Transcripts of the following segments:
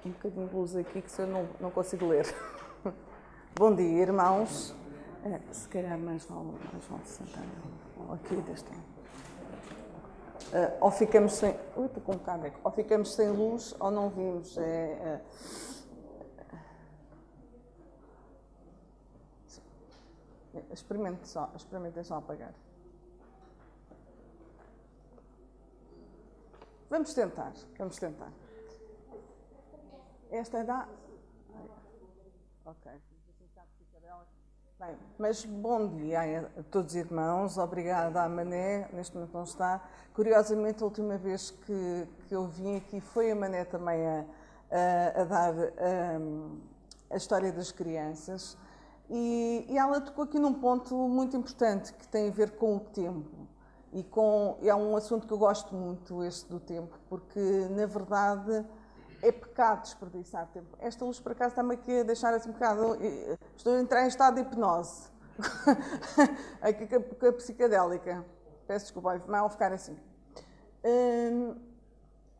Um bocadinho de luz aqui que se eu não consigo ler. Bom dia, irmãos. Se calhar mais vale sentar aqui deste lado. Ou ficamos sem... estou com um bocado de eco. Ou ficamos sem luz ou não vimos. Experimentem só apagar. Vamos tentar. Esta é da... Ok. Bem, mas bom dia a todos os irmãos. Obrigada à Mané, neste momento não está. Curiosamente, a última vez que eu vim aqui foi a Mané também a dar a história das crianças. E ela tocou aqui num ponto muito importante que tem a ver com o tempo. E é um assunto que eu gosto muito, este do tempo, porque, na verdade, é pecado desperdiçar tempo. Esta luz, por acaso, está-me aqui a deixar assim um bocado... Estou a entrar em estado de hipnose. Aqui com a psicadélica. Peço desculpa, vai ficar assim.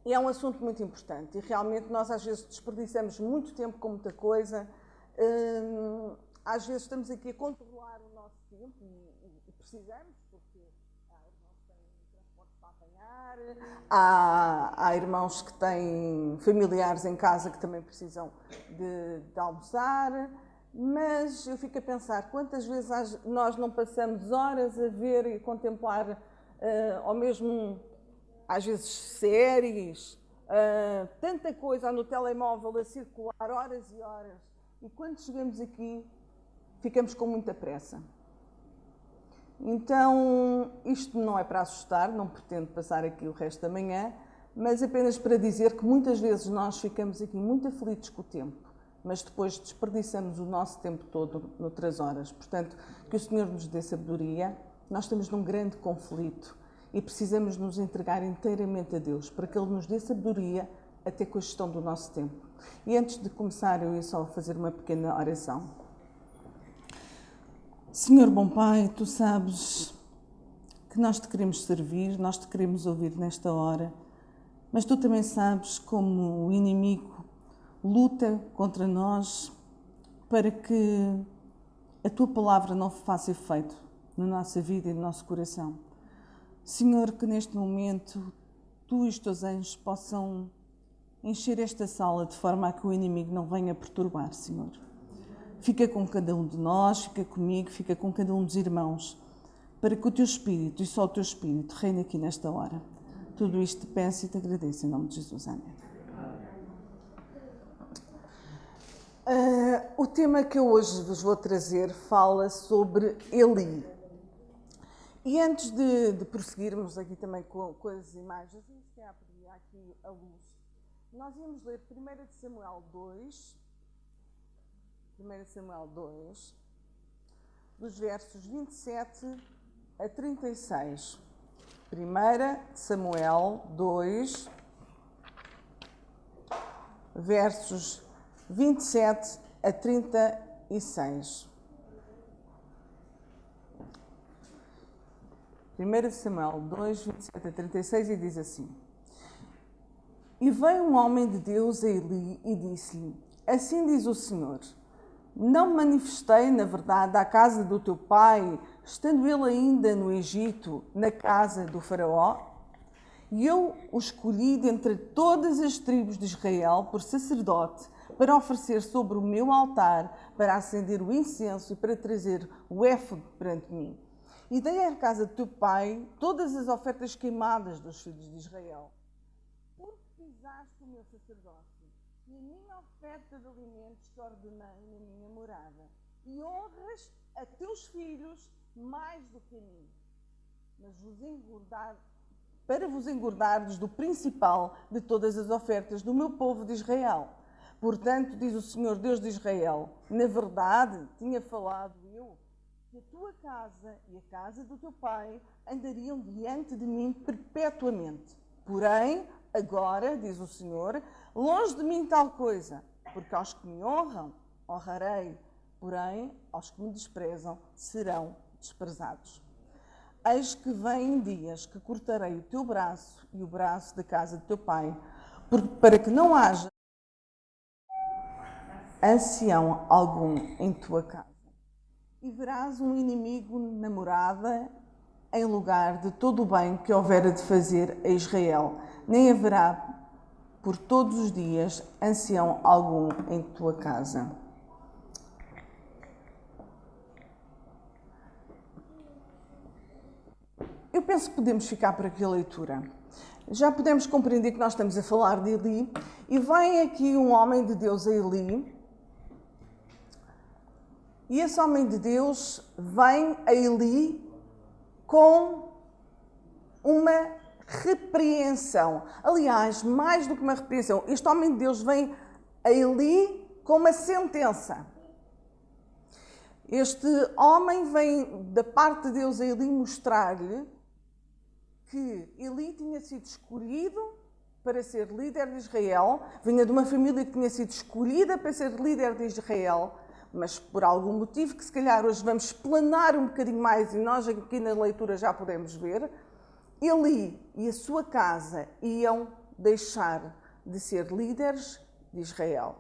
E é um assunto muito importante. E, realmente, nós, às vezes, desperdiçamos muito tempo com muita coisa. Às vezes, estamos aqui a controlar o nosso tempo e precisamos, porque... Há irmãos que têm familiares em casa que também precisam de almoçar, mas eu fico a pensar quantas vezes nós não passamos horas a ver e contemplar, ou mesmo às vezes séries, tanta coisa no telemóvel a circular horas e horas, e quando chegamos aqui ficamos com muita pressa. Então, isto não é para assustar, não pretendo passar aqui o resto da manhã, mas apenas para dizer que muitas vezes nós ficamos aqui muito aflitos com o tempo, mas depois desperdiçamos o nosso tempo todo noutras horas. Portanto, que o Senhor nos dê sabedoria. Nós estamos num grande conflito e precisamos nos entregar inteiramente a Deus para que Ele nos dê sabedoria até com a gestão do nosso tempo. E antes de começar, eu ia só fazer uma pequena oração. Senhor bom Pai, Tu sabes que nós Te queremos servir, nós Te queremos ouvir nesta hora, mas Tu também sabes como o inimigo luta contra nós para que a Tua palavra não faça efeito na nossa vida e no nosso coração. Senhor, que neste momento Tu e os Teus anjos possam encher esta sala de forma a que o inimigo não venha perturbar, Senhor. Fica com cada um de nós, fica comigo, fica com cada um dos irmãos, para que o Teu Espírito e só o Teu Espírito reine aqui nesta hora. Tudo isto te peço e te agradeço em nome de Jesus. Amém. O tema que eu hoje vos vou trazer fala sobre Eli. E antes de prosseguirmos aqui também com as imagens, e se calhar pedir aqui a luz, nós íamos ler 1 Samuel 2, dos versos 27 a 36. 1 Samuel 2, versos 27 a 36. 1 Samuel 2, 27 a 36, e diz assim: E veio um homem de Deus a Eli e disse-lhe: Assim diz o Senhor: Não me manifestei, na verdade, à casa do teu pai, estando ele ainda no Egito, na casa do faraó? E eu o escolhi dentre todas as tribos de Israel por sacerdote, para oferecer sobre o meu altar, para acender o incenso e para trazer o éfode perante mim. E dei à casa do teu pai todas as ofertas queimadas dos filhos de Israel. Porque pisaste o meu sacerdócio e a minha oferta de alimentos que ordenei na minha morada, e honras a teus filhos mais do que a mim, mas para vos engordardes do principal de todas as ofertas do meu povo de Israel. Portanto, diz o Senhor Deus de Israel, na verdade, tinha falado eu, que a tua casa e a casa do teu pai andariam diante de mim perpetuamente. Porém, agora, diz o Senhor, longe de mim tal coisa, porque aos que me honram, honrarei, porém, aos que me desprezam, serão desprezados. Eis que vêm dias que cortarei o teu braço e o braço da casa do teu pai, para que não haja ancião algum em tua casa. E verás um inimigo na morada, em lugar de todo o bem que houvera de fazer a Israel. Nem haverá por todos os dias ancião algum em tua casa. Eu penso que podemos ficar por aqui a leitura. Já podemos compreender que nós estamos a falar de Eli, e vem aqui um homem de Deus a Eli, e esse homem de Deus vem a Eli com uma repreensão. Aliás, mais do que uma repreensão, este homem de Deus vem a Eli com uma sentença. Este homem vem da parte de Deus a Eli mostrar-lhe que Eli tinha sido escolhido para ser líder de Israel, vinha de uma família que tinha sido escolhida para ser líder de Israel, mas por algum motivo que se calhar hoje vamos explanar um bocadinho mais, e nós aqui na leitura já podemos ver, Eli e a sua casa iam deixar de ser líderes de Israel.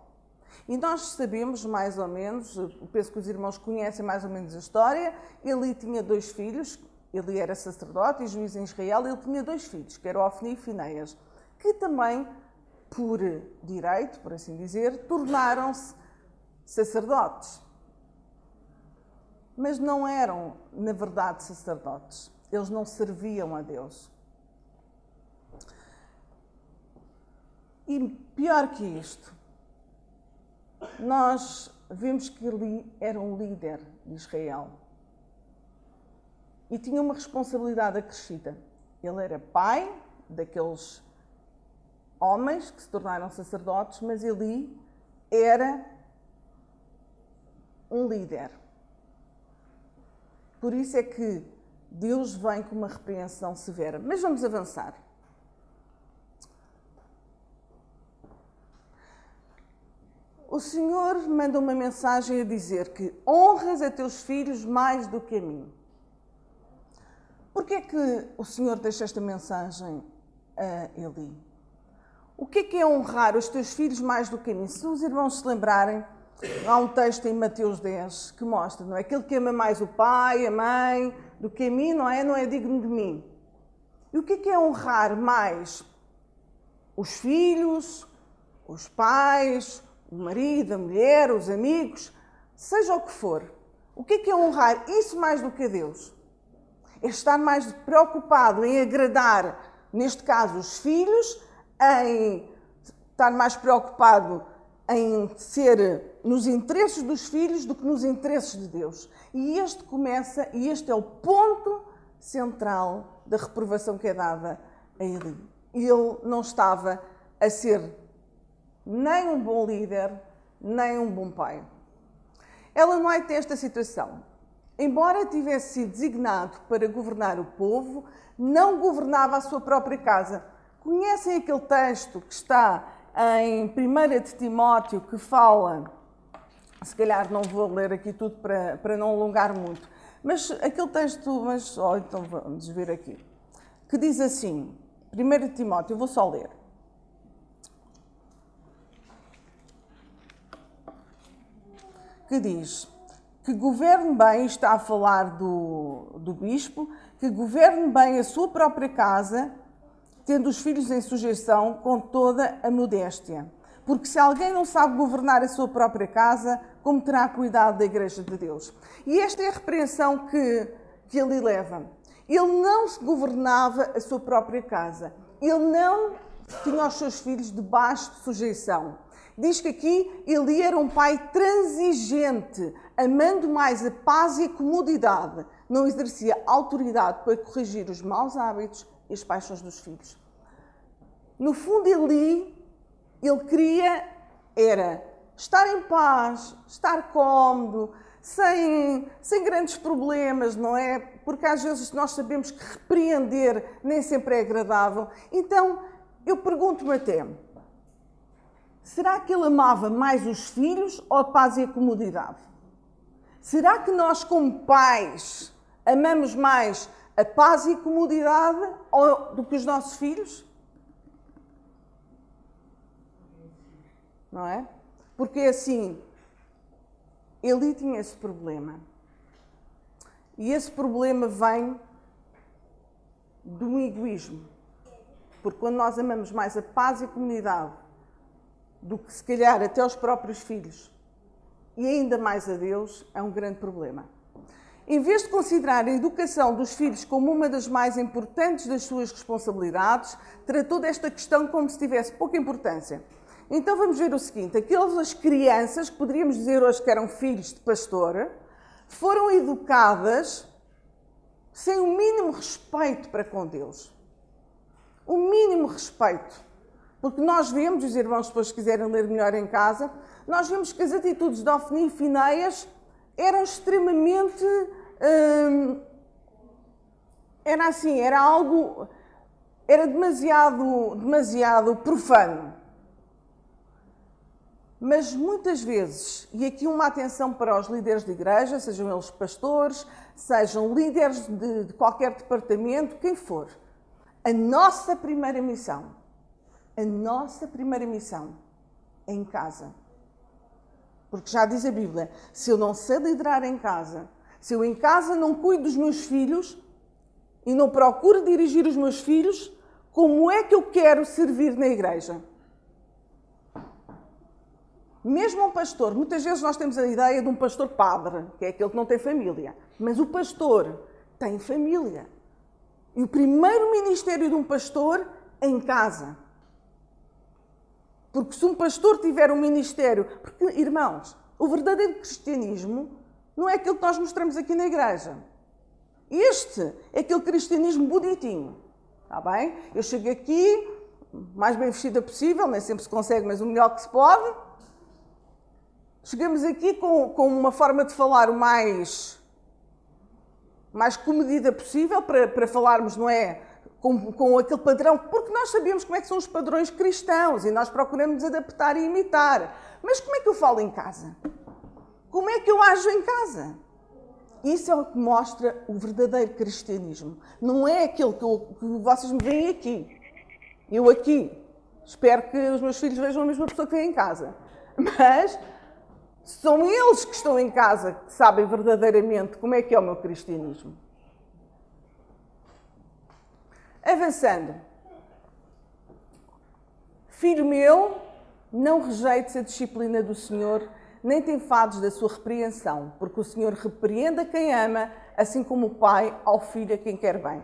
E nós sabemos mais ou menos, penso que os irmãos conhecem mais ou menos a história, Eli tinha 2 filhos, Eli era sacerdote e juiz em Israel, ele tinha 2 filhos, que eram Ofni e Finéias, que também, por direito, por assim dizer, tornaram-se sacerdotes. Mas não eram, na verdade, sacerdotes. Eles não serviam a Deus. E pior que isto, nós vemos que Eli era um líder de Israel. E tinha uma responsabilidade acrescida. Ele era pai daqueles homens que se tornaram sacerdotes, mas Eli era um líder. Por isso é que Deus vem com uma repreensão severa. Mas vamos avançar. O Senhor manda uma mensagem a dizer que honras a teus filhos mais do que a mim. Porquê é que o Senhor deixa esta mensagem a Eli? O que é honrar os teus filhos mais do que a mim? Se os irmãos se lembrarem, há um texto em Mateus 10 que mostra, não é? Aquele que ama mais o pai, a mãe, do que a mim, não é digno de mim. E o que é honrar mais os filhos, os pais, o marido, a mulher, os amigos, seja o que for? O que é honrar isso mais do que a Deus? É estar mais preocupado em agradar, neste caso, os filhos, em estar mais preocupado em ser nos interesses dos filhos do que nos interesses de Deus. E este é o ponto central da reprovação que é dada a Eli. Ele não estava a ser nem um bom líder, nem um bom pai. Ela não é esta situação. Embora tivesse sido designado para governar o povo, não governava a sua própria casa. Conhecem aquele texto que está em 1 de Timóteo, que fala, se calhar não vou ler aqui tudo para não alongar muito, mas aquele texto, então vamos ver aqui, que diz assim, 1 de Timóteo, eu vou só ler. Que diz que governe bem, está a falar do bispo, que governe bem a sua própria casa, tendo os filhos em sujeição com toda a modéstia. Porque se alguém não sabe governar a sua própria casa, como terá cuidado da Igreja de Deus? E esta é a repreensão que ele leva. Ele não se governava a sua própria casa. Ele não tinha os seus filhos debaixo de sujeição. Diz que aqui ele era um pai transigente, amando mais a paz e a comodidade. Não exercia autoridade para corrigir os maus hábitos e as paixões dos filhos. No fundo, ele queria estar em paz, estar cómodo, sem grandes problemas, não é? Porque às vezes nós sabemos que repreender nem sempre é agradável. Então, eu pergunto-me até, será que ele amava mais os filhos ou a paz e a comodidade? Será que nós, como pais, amamos mais a paz e a comodidade do que os nossos filhos? Não é? Porque assim, Eli tinha esse problema. E esse problema vem do egoísmo. Porque quando nós amamos mais a paz e a comunidade do que, se calhar, até os próprios filhos, e ainda mais a Deus, é um grande problema. Em vez de considerar a educação dos filhos como uma das mais importantes das suas responsabilidades, tratou desta questão como se tivesse pouca importância. Então vamos ver o seguinte: aquelas crianças, que poderíamos dizer hoje que eram filhos de pastor, foram educadas sem o mínimo respeito para com Deus. O mínimo respeito. Porque nós vemos, os irmãos depois se quiserem ler melhor em casa, nós vemos que as atitudes de Ofni e Finéias eram extremamente... Era demasiado profano. Mas muitas vezes, e aqui uma atenção para os líderes de igreja, sejam eles pastores, sejam líderes de qualquer departamento, quem for, a nossa primeira missão é em casa. Porque já diz a Bíblia, se eu não sei liderar em casa, se eu em casa não cuido dos meus filhos e não procuro dirigir os meus filhos, como é que eu quero servir na igreja? Mesmo um pastor, muitas vezes nós temos a ideia de um pastor padre, que é aquele que não tem família. Mas o pastor tem família. E o primeiro ministério de um pastor é em casa. Porque se um pastor tiver um ministério... Porque, irmãos, o verdadeiro cristianismo não é aquilo que nós mostramos aqui na igreja. Este é aquele cristianismo bonitinho. Está bem? Eu chego aqui, mais bem vestida possível, nem sempre se consegue, mas o melhor que se pode. Chegamos aqui com uma forma de falar o mais comedida possível para falarmos, não é? Com aquele padrão, porque nós sabemos como é que são os padrões cristãos e nós procuramos nos adaptar e imitar. Mas como é que eu falo em casa? Como é que eu ajo em casa? Isso é o que mostra o verdadeiro cristianismo. Não é aquele que vocês me veem aqui. Eu aqui. Espero que os meus filhos vejam a mesma pessoa que vem em casa. Mas são eles que estão em casa que sabem verdadeiramente como é que é o meu cristianismo. Avançando. Filho meu, não rejeites a disciplina do Senhor, nem te enfades da sua repreensão, porque o Senhor repreende a quem ama, assim como o Pai ao Filho a quem quer bem.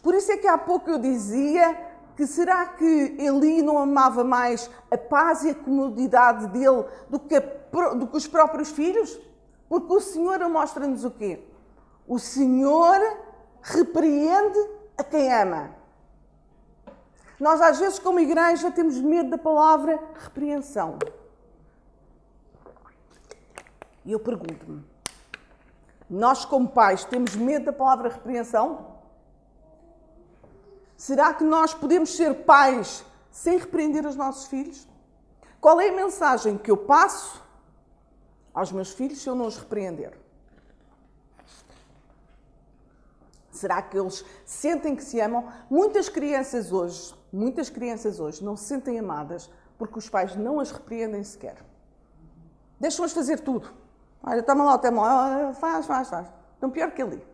Por isso é que há pouco eu dizia que será que Eli não amava mais a paz e a comodidade dele do que os próprios filhos? Porque o Senhor mostra-nos o quê? O Senhor repreende a quem ama. Nós, às vezes, como igreja, temos medo da palavra repreensão. E eu pergunto-me, nós como pais temos medo da palavra repreensão? Será que nós podemos ser pais sem repreender os nossos filhos? Qual é a mensagem que eu passo aos meus filhos se eu não os repreender? Será que eles sentem que se amam? Muitas crianças hoje não se sentem amadas porque os pais não as repreendem sequer. Deixam-as fazer tudo. Olha, toma lá o telemóvel, faz. Então, pior que ali.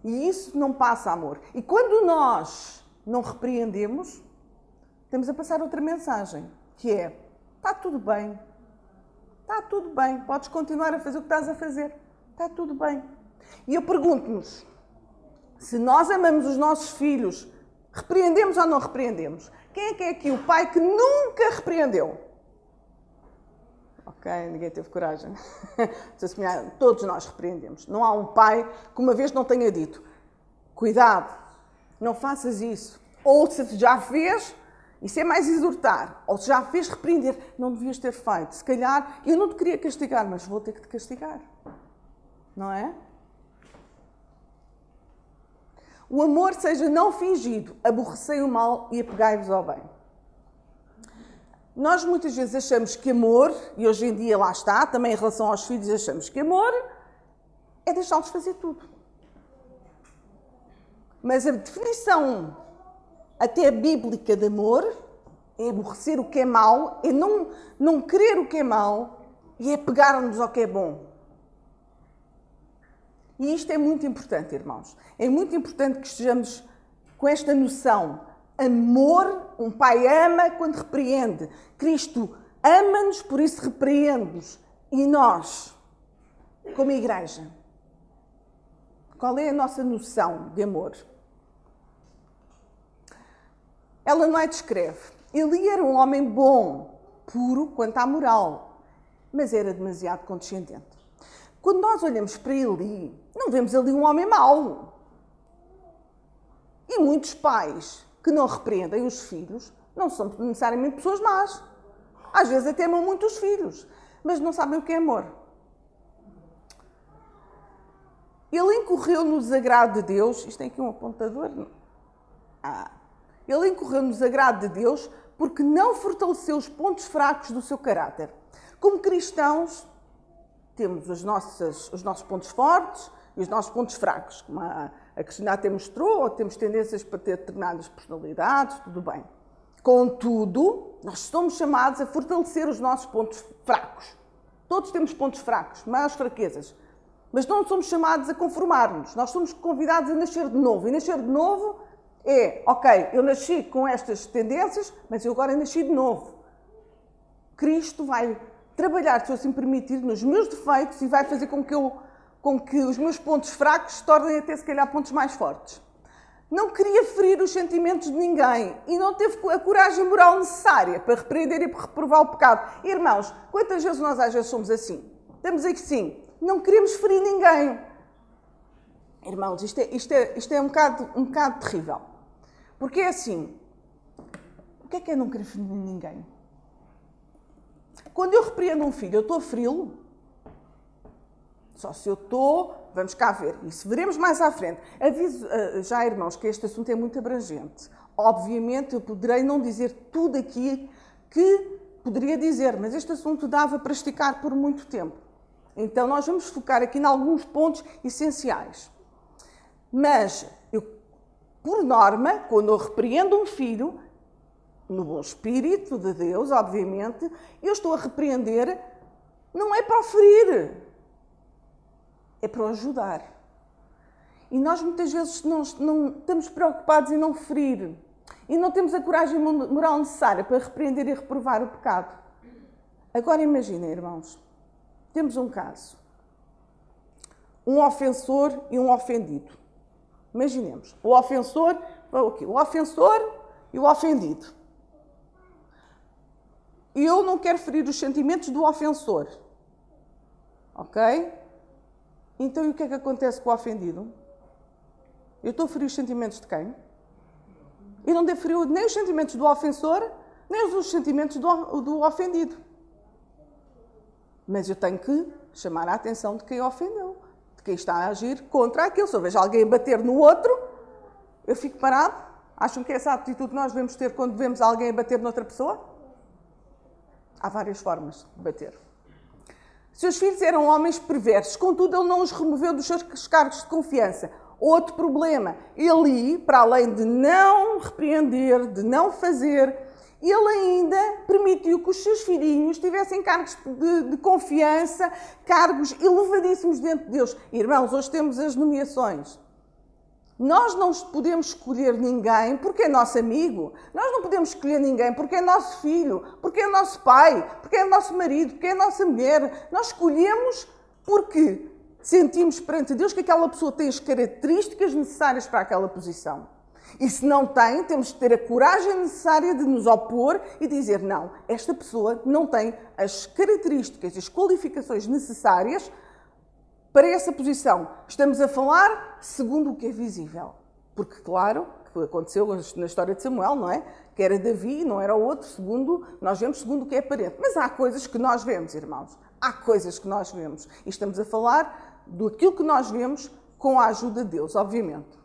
E isso não passa amor. E quando nós não repreendemos, temos a passar outra mensagem, que é, está tudo bem, podes continuar a fazer o que estás a fazer, está tudo bem. E eu pergunto-nos, se nós amamos os nossos filhos, repreendemos ou não repreendemos? Quem é aqui o pai que nunca repreendeu? Ok, ninguém teve coragem. Todos nós repreendemos. Não há um pai que uma vez não tenha dito, cuidado, não faças isso. Ou se já fez, isso é mais exortar. Ou se já fez, repreender. Não devias ter feito. Se calhar, eu não te queria castigar, mas vou ter que te castigar. Não é? O amor seja não fingido, aborrecei o mal e apegai-vos ao bem. Nós muitas vezes achamos que amor, e hoje em dia lá está, também em relação aos filhos, achamos que amor é deixá-los fazer tudo. Mas a definição até bíblica de amor é aborrecer o que é mau, é não querer o que é mau e é pegar-nos ao que é bom. E isto é muito importante, irmãos. É muito importante que estejamos com esta noção. Amor, um pai ama quando repreende. Cristo ama-nos, por isso repreende-nos. E nós, como igreja, qual é a nossa noção de amor? Ellen White escreve: Eli era um homem bom, puro quanto à moral, mas era demasiado condescendente. Quando nós olhamos para Eli, não vemos ali um homem mau. E muitos pais que não repreendem os filhos não são necessariamente pessoas más. Às vezes até amam muito os filhos, mas não sabem o que é amor. Ele incorreu no desagrado de Deus. Isto tem aqui um apontador? Ele incorreu no desagrado de Deus porque não fortaleceu os pontos fracos do seu caráter. Como cristãos, temos os nossos pontos fortes e os nossos pontos fracos. Como a Cristina até mostrou, temos tendências para ter determinadas personalidades, tudo bem. Contudo, nós somos chamados a fortalecer os nossos pontos fracos. Todos temos pontos fracos, maiores fraquezas. Mas não somos chamados a conformar-nos. Nós somos convidados a nascer de novo. E nascer de novo é, ok, eu nasci com estas tendências, mas eu agora nasci de novo. Cristo vai trabalhar, se eu assim permitir, nos meus defeitos e vai fazer com que os meus pontos fracos se tornem até, se calhar, pontos mais fortes. Não queria ferir os sentimentos de ninguém e não teve a coragem moral necessária para repreender e para reprovar o pecado. Irmãos, quantas vezes nós às vezes somos assim? Estamos aqui sim, não queremos ferir ninguém. Irmãos, isto é um bocado terrível. Porque é assim, o que é não querer ferir ninguém? Quando eu repreendo um filho, eu estou a feri-lo? Só se eu estou, vamos cá ver, isso veremos mais à frente. Aviso já, irmãos, que este assunto é muito abrangente. Obviamente, eu poderei não dizer tudo aqui que poderia dizer, mas este assunto dava para esticar por muito tempo. Então, nós vamos focar aqui em alguns pontos essenciais. Mas, por norma, quando eu repreendo um filho, no bom espírito de Deus, obviamente, eu estou a repreender, não é para o ferir, é para o ajudar. E nós muitas vezes não estamos preocupados em não ferir. E não temos a coragem moral necessária para repreender e reprovar o pecado. Agora imaginem, irmãos, temos um caso. Um ofensor e um ofendido. Imaginemos, o ofensor e o ofendido. E eu não quero ferir os sentimentos do ofensor. Ok? Então, e o que é que acontece com o ofendido? Eu estou a ferir os sentimentos de quem? Eu não devo ferir nem os sentimentos do ofensor, nem os sentimentos do ofendido. Mas eu tenho que chamar a atenção de quem ofendeu, de quem está a agir contra aquilo. Se eu vejo alguém bater no outro, eu fico parado. Acham que é essa atitude que nós devemos ter quando vemos alguém a bater noutra pessoa? Há várias formas de bater. Seus filhos eram homens perversos, contudo ele não os removeu dos seus cargos de confiança. Outro problema, Eli, para além de não repreender, de não fazer, ele ainda permitiu que os seus filhinhos tivessem cargos de confiança, cargos elevadíssimos diante de Deus. Irmãos, hoje temos as nomeações. Nós não podemos escolher ninguém porque é nosso amigo. Nós não podemos escolher ninguém porque é nosso filho, porque é nosso pai, porque é nosso marido, porque é nossa mulher. Nós escolhemos porque sentimos perante Deus que aquela pessoa tem as características necessárias para aquela posição. E se não tem, temos de ter a coragem necessária de nos opor e dizer não, esta pessoa não tem as características, as qualificações necessárias para essa posição. Estamos a falar segundo o que é visível. Porque, claro, que aconteceu na história de Samuel, não é? Que era Davi, não era o outro, nós vemos segundo o que é aparente. Mas há coisas que nós vemos, irmãos. Há coisas que nós vemos. E estamos a falar daquilo que nós vemos com a ajuda de Deus, obviamente.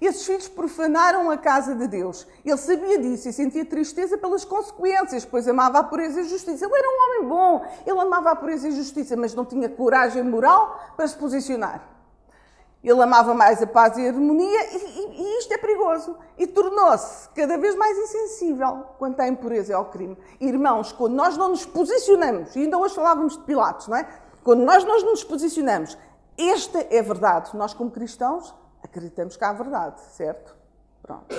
Esses filhos profanaram a casa de Deus. Ele sabia disso e sentia tristeza pelas consequências, pois amava a pureza e a justiça. Ele era um homem bom, ele amava a pureza e a justiça, mas não tinha coragem moral para se posicionar. Ele amava mais a paz e a harmonia e isto é perigoso. E tornou-se cada vez mais insensível quanto à impureza e ao crime. Irmãos, quando nós não nos posicionamos, e ainda hoje falávamos de Pilatos, não é? Quando nós não nos posicionamos, esta é a verdade. Nós, como cristãos, acreditamos que há a verdade, certo? Pronto.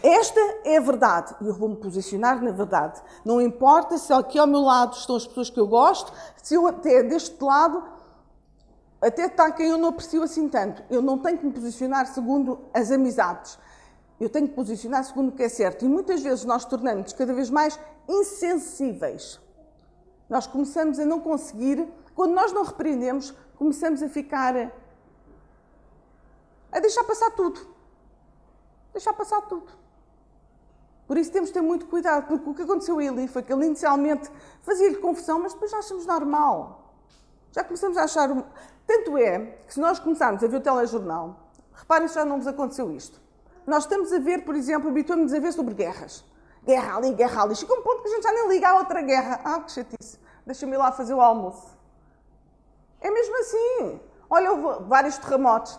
Esta é a verdade e eu vou-me posicionar na verdade. Não importa se aqui ao meu lado estão as pessoas que eu gosto, se eu até deste lado, até está quem eu não aprecio assim tanto. Eu não tenho que me posicionar segundo as amizades. Eu tenho que posicionar segundo o que é certo. E muitas vezes nós tornamos-nos cada vez mais insensíveis. Nós começamos a não conseguir, quando nós não repreendemos, começamos a ficar, a deixar passar tudo. Deixar passar tudo. Por isso temos de ter muito cuidado, porque o que aconteceu a Eli foi que ele inicialmente fazia-lhe confusão, mas depois já achamos normal. Já começamos a achar... Tanto é que se nós começarmos a ver o telejornal, reparem se já não vos aconteceu isto. Nós estamos a ver, por exemplo, habituamos-nos a ver sobre guerras. Guerra ali, guerra ali. Chega um ponto que a gente já nem liga a outra guerra. Ah, que chatice. Deixa-me ir lá fazer o almoço. É mesmo assim. Olha, houve vários terremotos.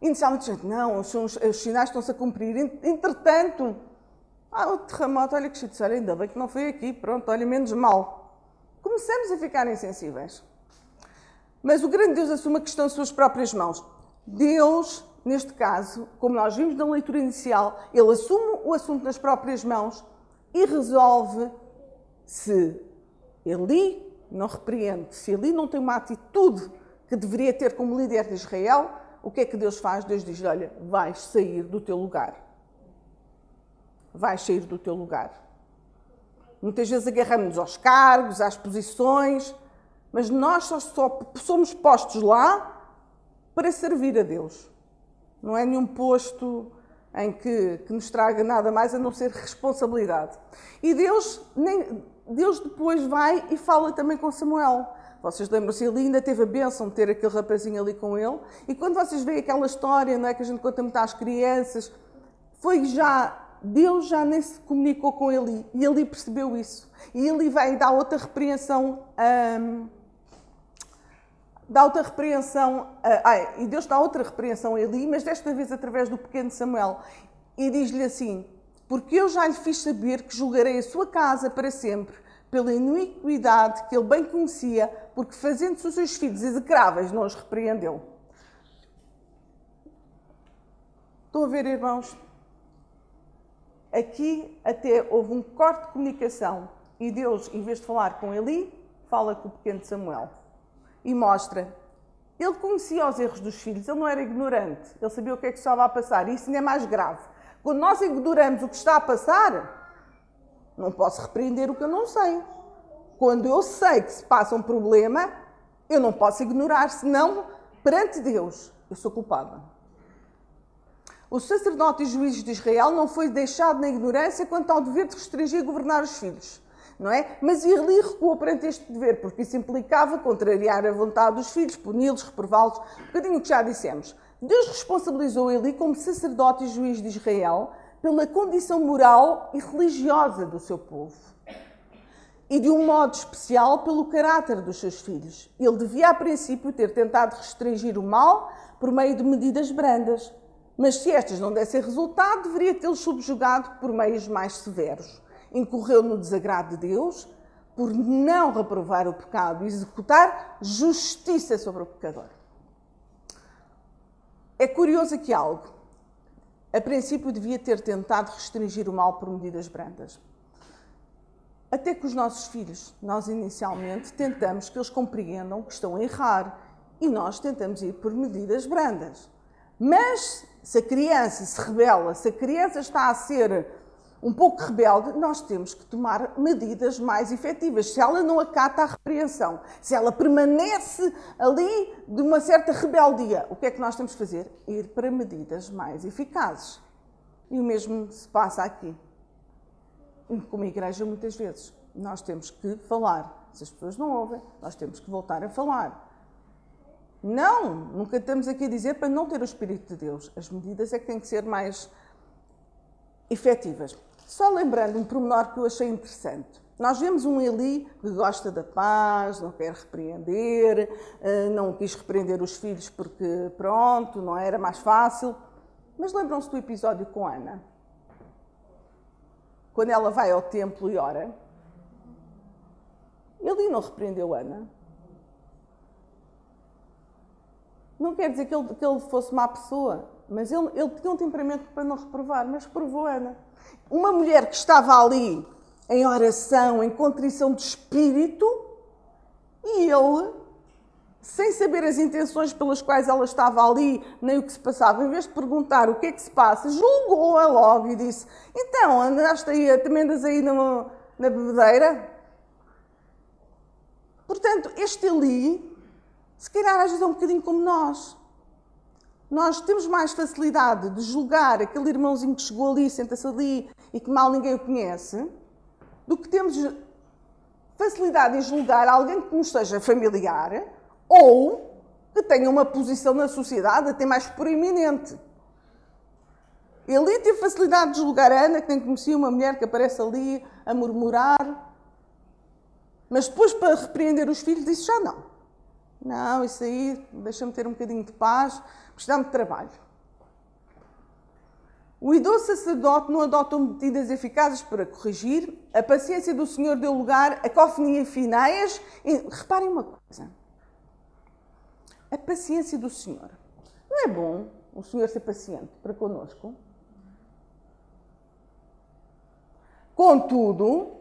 Inicialmente, gente, não, os sinais estão-se a cumprir. Entretanto, o terremoto, olha que chatice, olha, ainda bem que não foi aqui, pronto, olha, menos mal. Começamos a ficar insensíveis. Mas o grande Deus assume a questão em suas próprias mãos. Deus, neste caso, como nós vimos na leitura inicial, ele assume o assunto nas próprias mãos e resolve se Eli não repreende, se Eli não tem uma atitude que deveria ter como líder de Israel. O que é que Deus faz? Deus diz, olha, vais sair do teu lugar. Vais sair do teu lugar. Muitas vezes agarramos-nos aos cargos, às posições, mas nós só somos postos lá para servir a Deus. Não é nenhum posto em que nos traga nada mais a não ser responsabilidade. E Deus depois vai e fala também com Samuel. Vocês lembram-se, ele ainda teve a bênção de ter aquele rapazinho ali com ele. E quando vocês veem aquela história, não é, que a gente conta muito às crianças, Deus já nem se comunicou com Eli. E Eli percebeu isso. E Eli vai dar outra repreensão. E Deus dá outra repreensão a Eli, mas desta vez através do pequeno Samuel. E diz-lhe assim, porque eu já lhe fiz saber que julgarei a sua casa para sempre, pela iniquidade que ele bem conhecia, porque fazendo-se os seus filhos execráveis, não os repreendeu. Estão a ver, irmãos? Aqui até houve um corte de comunicação e Deus, em vez de falar com Eli, fala com o pequeno Samuel. E mostra, ele conhecia os erros dos filhos, ele não era ignorante, ele sabia o que é que estava a passar, e isso ainda é mais grave. Quando nós ignoramos o que está a passar, não posso repreender o que eu não sei. Quando eu sei que se passa um problema, eu não posso ignorar, senão, perante Deus, eu sou culpada. O sacerdote e juízes de Israel não foi deixado na ignorância quanto ao dever de restringir e governar os filhos, não é? Mas Eli recuou perante este dever, porque isso implicava contrariar a vontade dos filhos, puni-los, reprová-los. Um bocadinho que já dissemos. Deus responsabilizou Eli como sacerdote e juiz de Israel pela condição moral e religiosa do seu povo. E de um modo especial pelo caráter dos seus filhos. Ele devia, a princípio, ter tentado restringir o mal por meio de medidas brandas. Mas se estas não dessem resultado, deveria tê-los subjugado por meios mais severos. Incorreu no desagrado de Deus por não reprovar o pecado e executar justiça sobre o pecador. É curioso aqui algo. A princípio devia ter tentado restringir o mal por medidas brandas. Até que os nossos filhos, nós inicialmente tentamos que eles compreendam que estão a errar e nós tentamos ir por medidas brandas. Mas se a criança se rebela, se a criança está a ser um pouco rebelde, nós temos que tomar medidas mais efetivas. Se ela não acata a repreensão, se ela permanece ali de uma certa rebeldia, o que é que nós temos que fazer? Ir para medidas mais eficazes. E o mesmo se passa aqui. Como igreja, muitas vezes, nós temos que falar. Se as pessoas não ouvem, nós temos que voltar a falar. Não, nunca estamos aqui a dizer para não ter o Espírito de Deus. As medidas é que têm que ser mais efetivas. Só lembrando um pormenor que eu achei interessante. Nós vemos um Eli que gosta da paz, não quer repreender, não quis repreender os filhos porque, pronto, não era mais fácil. Mas lembram-se do episódio com Ana? Quando ela vai ao templo e ora, Eli não repreendeu Ana. Não quer dizer que ele fosse má pessoa, mas ele tinha um temperamento para não reprovar, mas reprovou Ana. Uma mulher que estava ali em oração, em contrição de espírito, e ele, sem saber as intenções pelas quais ela estava ali, nem o que se passava, em vez de perguntar o que é que se passa, julgou-a logo e disse: então, também andas aí na bebedeira? Portanto, este Eli, se calhar às vezes é um bocadinho como nós. Nós temos mais facilidade de julgar aquele irmãozinho que chegou ali, senta-se ali e que mal ninguém o conhece, do que temos facilidade em julgar alguém que nos seja familiar ou que tenha uma posição na sociedade até mais proeminente. Ele teve facilidade de julgar a Ana, que nem conhecia, uma mulher que aparece ali a murmurar, mas depois, para repreender os filhos, disse: já não. Não, isso aí, deixa-me ter um bocadinho de paz, precisamos de trabalho. O idoso sacerdote não adotou medidas eficazes para corrigir. A paciência do Senhor deu lugar a Cofni e Finéias. Reparem uma coisa. A paciência do Senhor. Não é bom o Senhor ser paciente para connosco? Contudo,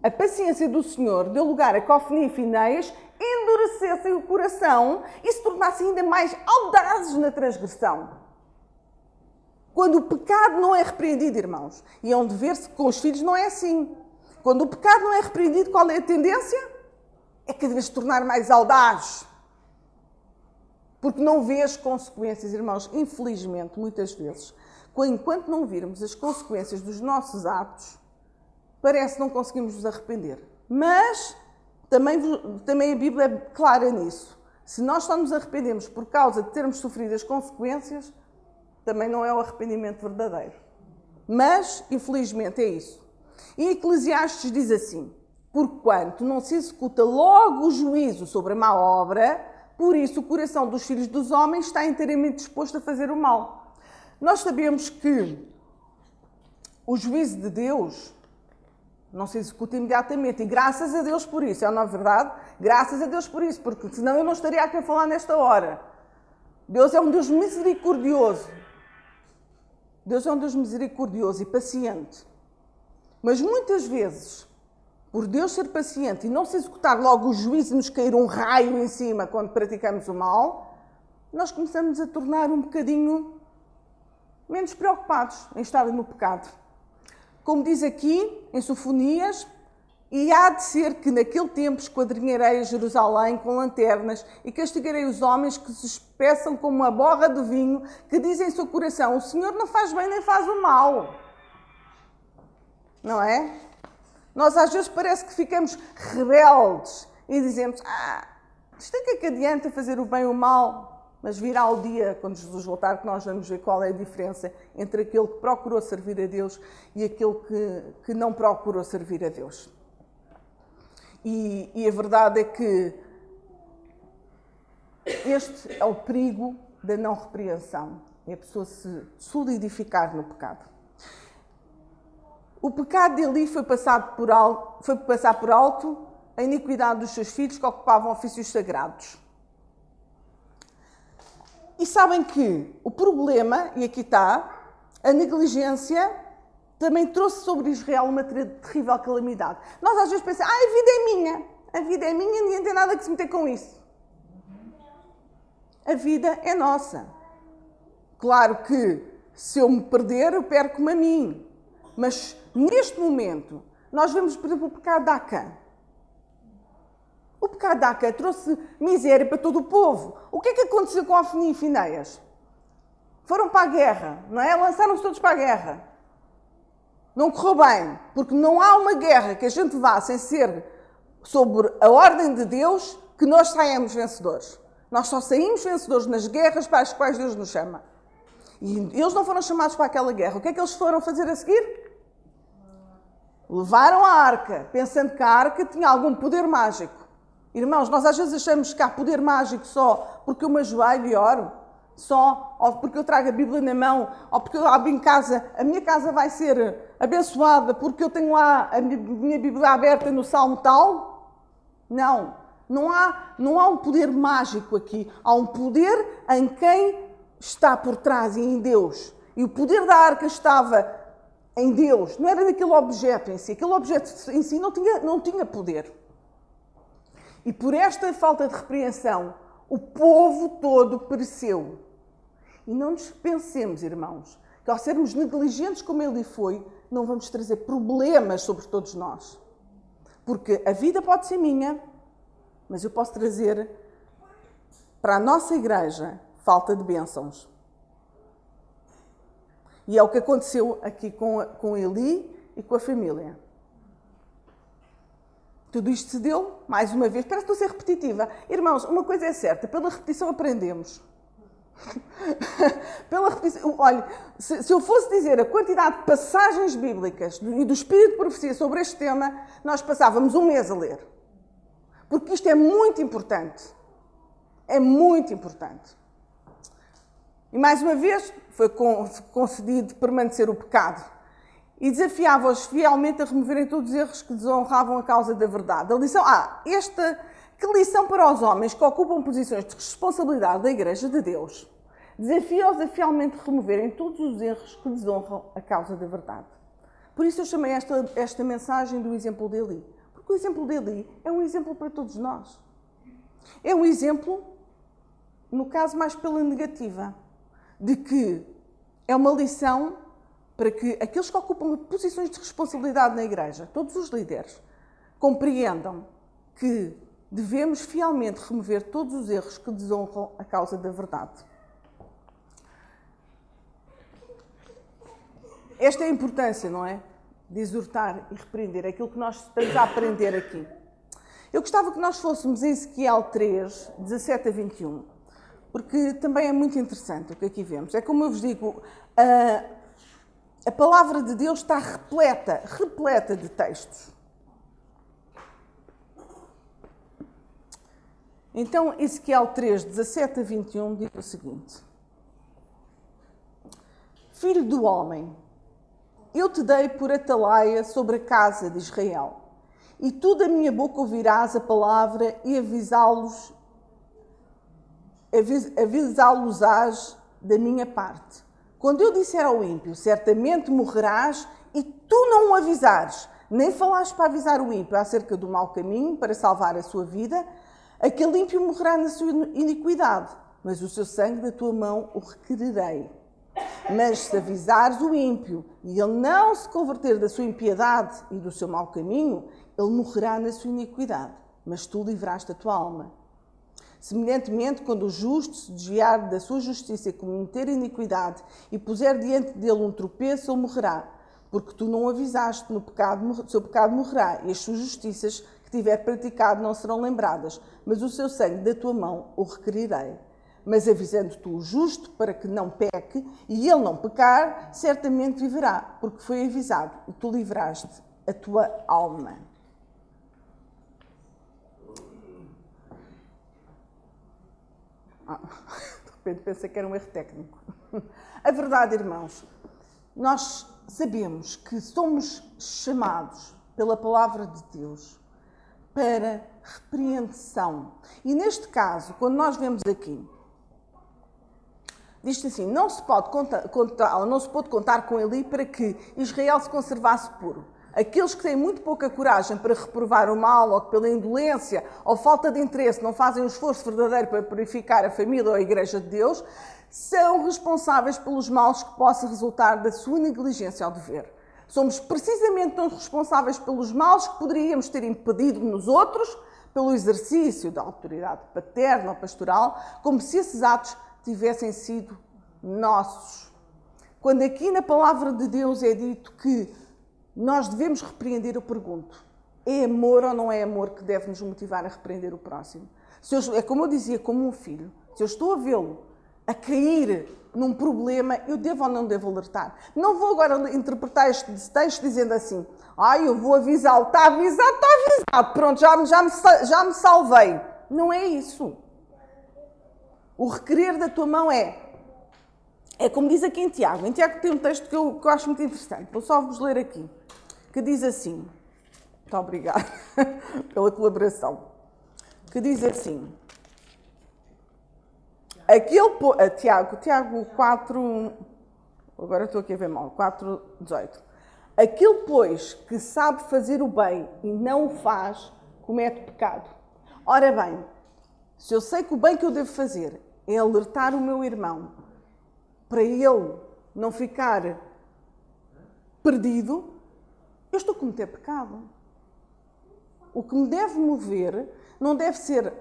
a paciência do Senhor deu lugar a Cofni e Finéias, endurecessem o coração e se tornassem ainda mais audazes na transgressão. Quando o pecado não é repreendido, irmãos, e é um dever-se com os filhos, não é assim. Quando o pecado não é repreendido, qual é a tendência? É cada vez se tornar mais audaz. Porque não vê as consequências, irmãos, infelizmente, muitas vezes, enquanto não virmos as consequências dos nossos atos, parece que não conseguimos nos arrepender. Mas também a Bíblia é clara nisso. Se nós só nos arrependemos por causa de termos sofrido as consequências, também não é o arrependimento verdadeiro. Mas, infelizmente, é isso. E Eclesiastes diz assim: porquanto não se executa logo o juízo sobre a má obra, por isso o coração dos filhos dos homens está inteiramente disposto a fazer o mal. Nós sabemos que o juízo de Deus não se executa imediatamente, e graças a Deus por isso, não é verdade? Graças a Deus por isso, porque senão eu não estaria aqui a falar nesta hora. Deus é um Deus misericordioso. Deus é um Deus misericordioso e paciente. Mas muitas vezes, por Deus ser paciente e não se executar logo o juízo e nos cair um raio em cima quando praticamos o mal, nós começamos a tornar um bocadinho menos preocupados em estar no pecado. Como diz aqui, em Sofonias: e há de ser que naquele tempo esquadrinharei a Jerusalém com lanternas e castigarei os homens que se espeçam como uma borra de vinho, que dizem em seu coração: o Senhor não faz bem nem faz o mal. Não é? Nós às vezes parece que ficamos rebeldes e dizemos: isto é que adianta fazer o bem ou o mal? Mas virá o dia, quando Jesus voltar, que nós vamos ver qual é a diferença entre aquele que procurou servir a Deus e aquele que não procurou servir a Deus. E a verdade é que este é o perigo da não repreensão. É a pessoa se solidificar no pecado. O pecado de Eli foi passar por alto a iniquidade dos seus filhos que ocupavam ofícios sagrados. E sabem que o problema, e aqui está, a negligência também trouxe sobre Israel uma terrível calamidade. Nós às vezes pensamos: a vida é minha, ninguém tem nada que se meter com isso. A vida é nossa. Claro que se eu me perder, eu perco-me a mim. Mas neste momento, nós vemos, por exemplo, o pecado de Acã. O pecado de Acã trouxe miséria para todo o povo. O que é que aconteceu com Ofni e Finéias? Foram para a guerra, não é? Lançaram-se todos para a guerra. Não correu bem, porque não há uma guerra que a gente vá sem ser sobre a ordem de Deus que nós saímos vencedores. Nós só saímos vencedores nas guerras para as quais Deus nos chama. E eles não foram chamados para aquela guerra. O que é que eles foram fazer a seguir? Levaram a arca, pensando que a arca tinha algum poder mágico. Irmãos, nós às vezes achamos que há poder mágico só porque eu me ajoelho e oro, só, ou porque eu trago a Bíblia na mão, ou porque eu abro em casa, a minha casa vai ser abençoada porque eu tenho lá a minha Bíblia aberta no Salmo tal. Não há um poder mágico aqui. Há um poder em quem está por trás e em Deus. E o poder da arca estava em Deus, não era daquele objeto em si. Aquele objeto em si não tinha poder. E por esta falta de repreensão, o povo todo pereceu. E não nos pensemos, irmãos, que ao sermos negligentes como ele foi, não vamos trazer problemas sobre todos nós. Porque a vida pode ser minha, mas eu posso trazer para a nossa igreja falta de bênçãos. E é o que aconteceu aqui com Eli e com a família. Tudo isto se deu, mais uma vez, parece que estou a ser repetitiva. Irmãos, uma coisa é certa, pela repetição aprendemos. Pela repetição, olha, se eu fosse dizer a quantidade de passagens bíblicas e do Espírito de Profecia sobre este tema, nós passávamos um mês a ler. Porque isto é muito importante. É muito importante. E mais uma vez, foi concedido permanecer o pecado. E desafiava-os fielmente a removerem todos os erros que desonravam a causa da verdade. A lição, que lição para os homens que ocupam posições de responsabilidade da Igreja de Deus. Desafia-os a fielmente removerem todos os erros que desonram a causa da verdade. Por isso eu chamei esta mensagem do exemplo de Eli. Porque o exemplo de Eli é um exemplo para todos nós. É um exemplo, no caso mais pela negativa, de que é uma lição para que aqueles que ocupam posições de responsabilidade na Igreja, todos os líderes, compreendam que devemos fielmente remover todos os erros que desonram a causa da verdade. Esta é a importância, não é? De exortar e repreender aquilo que nós estamos a aprender aqui. Eu gostava que nós fôssemos em Ezequiel 3, 17 a 21, porque também é muito interessante o que aqui vemos. É como eu vos digo, a palavra de Deus está repleta de textos. Então, Ezequiel 3, 17 a 21 diz o seguinte: Filho do homem, eu te dei por atalaia sobre a casa de Israel, e tu da minha boca ouvirás a palavra e avisá-los-ás da minha parte. Quando eu disser ao ímpio, certamente morrerás, e tu não o avisares, nem falares para avisar o ímpio acerca do mau caminho para salvar a sua vida, aquele ímpio morrerá na sua iniquidade, mas o seu sangue da tua mão o requererei. Mas se avisares o ímpio e ele não se converter da sua impiedade e do seu mau caminho, ele morrerá na sua iniquidade, mas tu livraste a tua alma. Semelhantemente, quando o justo se desviar da sua justiça e cometer iniquidade e puser diante dele um tropeço, ele morrerá, porque tu não o avisaste, no seu pecado morrerá, e as suas justiças que tiver praticado não serão lembradas, mas o seu sangue da tua mão o requerirei. Mas avisando tu o justo para que não peque, e ele não pecar, certamente viverá, porque foi avisado, e tu livraste a tua alma. De repente pensei que era um erro técnico. A verdade, irmãos, nós sabemos que somos chamados pela palavra de Deus para repreensão. E neste caso, quando nós vemos aqui, diz assim, não se pôde contar com Eli para que Israel se conservasse puro. Aqueles que têm muito pouca coragem para reprovar o mal, ou que pela indolência ou falta de interesse não fazem um esforço verdadeiro para purificar a família ou a Igreja de Deus, são responsáveis pelos males que possam resultar da sua negligência ao dever. Somos precisamente tão responsáveis pelos males que poderíamos ter impedido nos outros, pelo exercício da autoridade paterna ou pastoral, como se esses atos tivessem sido nossos. Quando aqui na palavra de Deus é dito que nós devemos repreender, eu pergunto, é amor ou não é amor que deve nos motivar a repreender o próximo? É como eu dizia, como um filho, se eu estou a vê-lo a cair num problema, eu devo ou não devo alertar? Não vou agora interpretar este texto dizendo assim, eu vou avisá-lo, está avisado, pronto, já me salvei. Não é isso. O requerer da tua mão é como diz aqui em Tiago. Em Tiago tem um texto que eu acho muito interessante, vou só vos ler aqui, que diz assim, muito obrigada pela colaboração, que diz assim, Tiago 4, agora estou aqui a ver mal, 4:18. Aquele, pois, que sabe fazer o bem e não o faz, comete pecado. Ora bem, se eu sei que o bem que eu devo fazer é alertar o meu irmão para ele não ficar perdido, eu estou a cometer pecado. O que me deve mover não deve ser,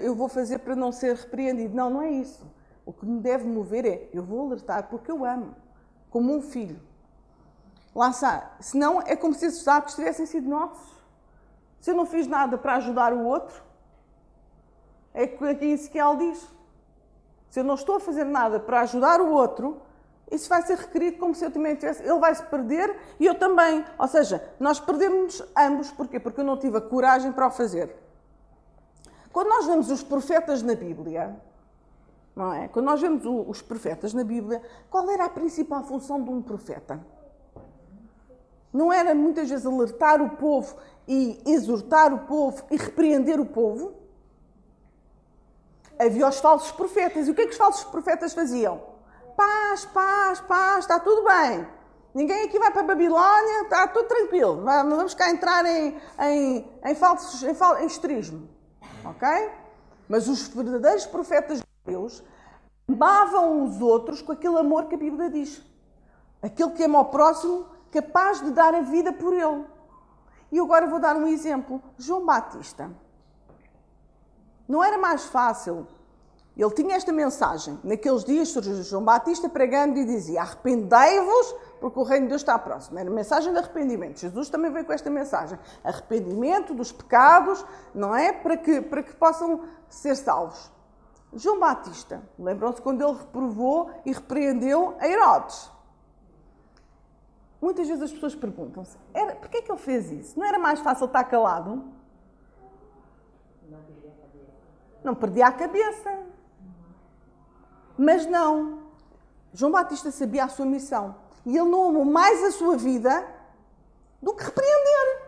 eu vou fazer para não ser repreendido. Não, não é isso. O que me deve mover é, eu vou alertar porque eu amo, como um filho. Lá está. Senão é como se esses atos tivessem sido nossos. Se eu não fiz nada para ajudar o outro, é que aqui em Ezequiel diz. Se eu não estou a fazer nada para ajudar o outro, isso vai ser requerido como se eu também tivesse. Ele vai se perder e eu também. Ou seja, nós perdemos ambos. Porquê? Porque eu não tive a coragem para o fazer. Quando nós vemos os profetas na Bíblia, não é? Quando nós vemos os profetas na Bíblia, qual era a principal função de um profeta? Não era muitas vezes alertar o povo e exortar o povo e repreender o povo? Havia os falsos profetas. E o que é que os falsos profetas faziam? Paz, paz, paz, está tudo bem. Ninguém aqui vai para a Babilónia, está tudo tranquilo. Vamos cá entrar em histerismo. Ok? Mas os verdadeiros profetas de Deus amavam os outros com aquele amor que a Bíblia diz. Aquele que ama ao próximo, capaz de dar a vida por ele. E agora vou dar um exemplo. João Batista. Não era mais fácil? Ele tinha esta mensagem. Naqueles dias surgiu João Batista pregando e dizia: arrependei-vos, porque o reino de Deus está próximo. Era a mensagem de arrependimento. Jesus também veio com esta mensagem. Arrependimento dos pecados, não é? Para que possam ser salvos. João Batista, lembram-se quando ele reprovou e repreendeu a Herodes? Muitas vezes as pessoas perguntam-se, porquê é que ele fez isso? Não era mais fácil estar calado? Não perdia a cabeça. Mas não. João Batista sabia a sua missão. E ele não amou mais a sua vida do que repreender.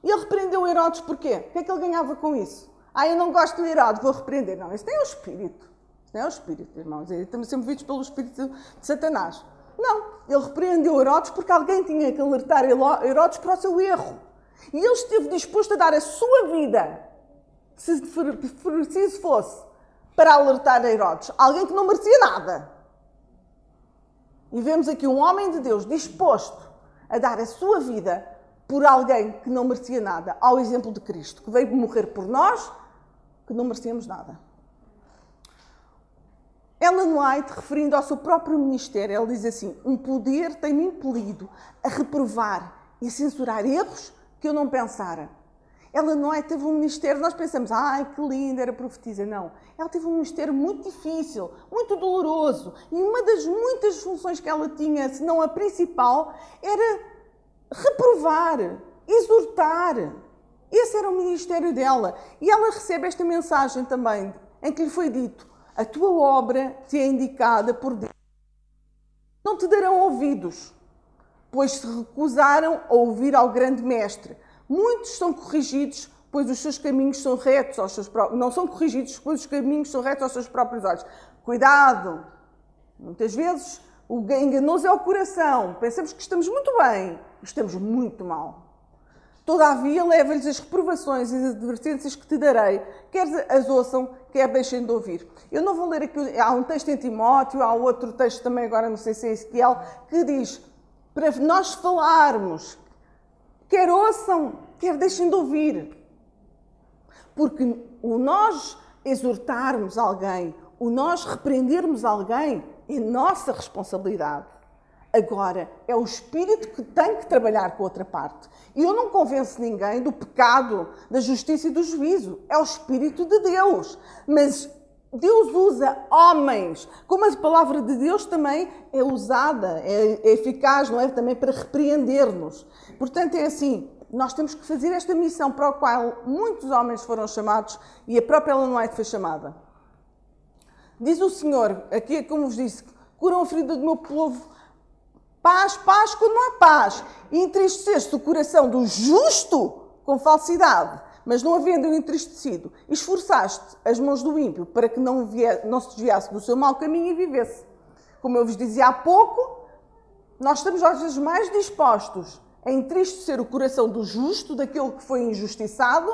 E ele repreendeu Herodes porquê? O que é que ele ganhava com isso? Eu não gosto de Herodes, vou repreender. Não, isso nem é o espírito. Isso não é o espírito, irmãos. Estamos sempre vistos pelo espírito de Satanás. Não, ele repreendeu Herodes porque alguém tinha que alertar Herodes para o seu erro. E ele esteve disposto a dar a sua vida, se preciso fosse, para alertar Herodes. Alguém que não merecia nada. E vemos aqui um homem de Deus disposto a dar a sua vida por alguém que não merecia nada, ao exemplo de Cristo, que veio morrer por nós, que não merecíamos nada. Ellen White, referindo ao seu próprio ministério, ela diz assim: um poder tem-me impelido a reprovar e a censurar erros que eu não pensara. Ellen White teve um ministério, nós pensamos, que lindo, era profetisa. Não, ela teve um ministério muito difícil, muito doloroso. E uma das muitas funções que ela tinha, se não a principal, era reprovar, exortar. Esse era o ministério dela. E ela recebe esta mensagem também, em que lhe foi dito: a tua obra te é indicada por Deus. Não te darão ouvidos, pois se recusaram a ouvir ao grande mestre. Muitos são corrigidos, pois os seus caminhos são retos aos seus próprios... Não são corrigidos, pois os caminhos são retos aos seus próprios olhos. Cuidado! Muitas vezes o enganoso é o coração. Pensamos que estamos muito bem, estamos muito mal. Todavia, leva-lhes as reprovações e as advertências que te darei, quer as ouçam, quer deixem de ouvir. Eu não vou ler aqui, há um texto em Timóteo, há outro texto também, agora não sei se é Ezequiel, que diz, para nós falarmos, quer ouçam, quer deixem de ouvir. Porque o nós exortarmos alguém, o nós repreendermos alguém, é nossa responsabilidade. Agora, é o Espírito que tem que trabalhar com a outra parte. E eu não convenço ninguém do pecado, da justiça e do juízo. É o Espírito de Deus. Mas Deus usa homens, como a palavra de Deus também é usada, é eficaz, não é? Também para repreender-nos. Portanto, é assim, nós temos que fazer esta missão para a qual muitos homens foram chamados e a própria Ellen White foi chamada. Diz o Senhor, aqui como vos disse, curam a ferida do meu povo, paz, paz quando não há paz. E entristecer-se o coração do justo com falsidade, mas não havendo entristecido, esforçaste as mãos do ímpio para que não se desviasse do seu mau caminho e vivesse. Como eu vos dizia há pouco, nós estamos às vezes mais dispostos a entristecer o coração do justo, daquele que foi injustiçado,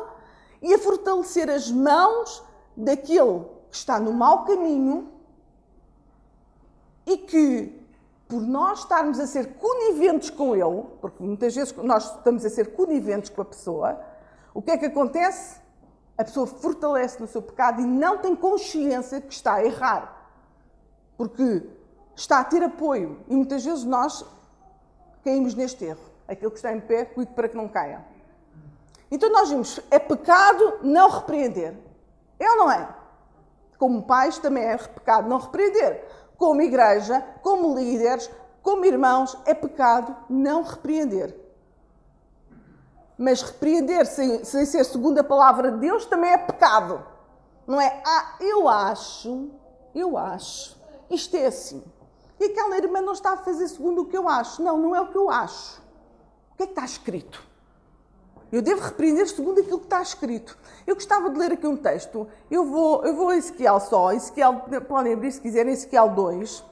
e a fortalecer as mãos daquele que está no mau caminho e que, por nós estarmos a ser coniventes com ele, porque muitas vezes nós estamos a ser coniventes com a pessoa, o que é que acontece? A pessoa fortalece no seu pecado e não tem consciência que está a errar. Porque está a ter apoio. E muitas vezes nós caímos neste erro. Aquele que está em pé, cuide para que não caia. Então nós vimos, é pecado não repreender. É ou não é? Como pais também é pecado não repreender. Como igreja, como líderes, como irmãos, é pecado não repreender. Mas repreender sem ser segundo a palavra de Deus também é pecado. Não é, eu acho, isto é assim. E aquela irmã não está a fazer segundo o que eu acho. Não, não é o que eu acho. O que é que está escrito? Eu devo repreender segundo aquilo que está escrito. Eu gostava de ler aqui um texto. Eu vou a Ezequiel só. Ezequiel, podem abrir se quiserem, Ezequiel 2.